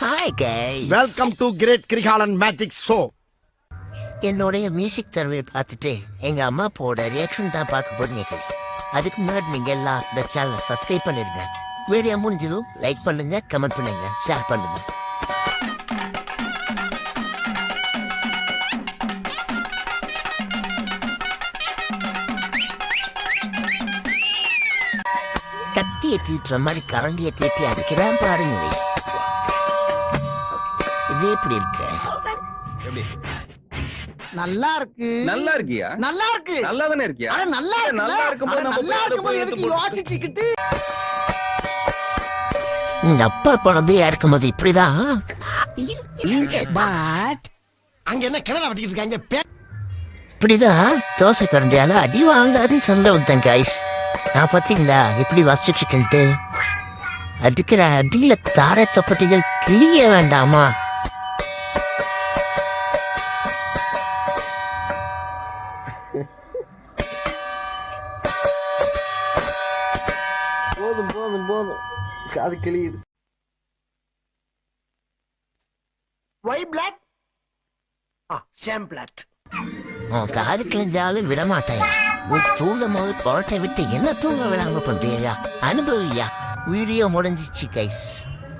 Hi guys. Welcome to great Kirikalan magic show. என்னுடைய music தரவை பார்த்துட்டு எங்க அம்மா போட ரியாக்ஷன் தான் பார்க்க போறீங்க guys. அதுக்கு முன்னாடி நீங்க எல்லாம் இந்த சேனலை சப்ஸ்கிரைப் பண்ணிருங்க. வீடியோ முடிஞ்சதும் லைக் பண்ணுங்க, கமெண்ட் பண்ணுங்க, ஷேர் பண்ணுங்க. கத்தியை தீட்டுற மாதிரி கரண்டியை தீட்டி அடிக்கிறான் பாருங்க guys. இது எப்படி இருக்கு? நல்லா இருக்கு. நல்லா இருக்கியா? நல்லா இருக்கு. நல்லா தானே இருக்கியா? அட நல்லா இருக்கு. நல்லா இருக்கும்போது நம்ம நல்லா இருக்கும்போது எதுக்கு யோசிச்சுக்கிட்டு? எங்க அப்பா குழந்தையா இருக்கும்போது இப்படிதான். பட் அங்க என்ன கிணறு வெட்டிக்கிட்டு இருக்காங்க? இப்படிதான் தோசை கரண்டியால அடி வாங்காதுன்னு சொல்ல வந்தேன் கைஸ். நான் பார்த்தீங்களா எப்படி வசிச்சுக்கிட்டு அடிக்கிற அடியில தாரை தொப்பட்டிகள் கிளிய வேண்டாமா? போதும் போதும் போதும், காது கிளியுது. ஒய் பிளாக் சேம் பிளாக். உன் காது கிழிஞ்சாலும் விட மாட்டேன். தூங்கும் போது குளத்தை விட்டு என்ன தூங்க விடாம பண்றியா? அனுபவியா. வீடியோ முடிஞ்சிச்சு கைஸ்.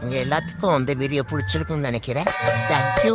உங்க எல்லாத்துக்கும் அந்த வீடியோ பிடிச்சிருக்கும்னு நினைக்கிறேன். தேங்க்யூ.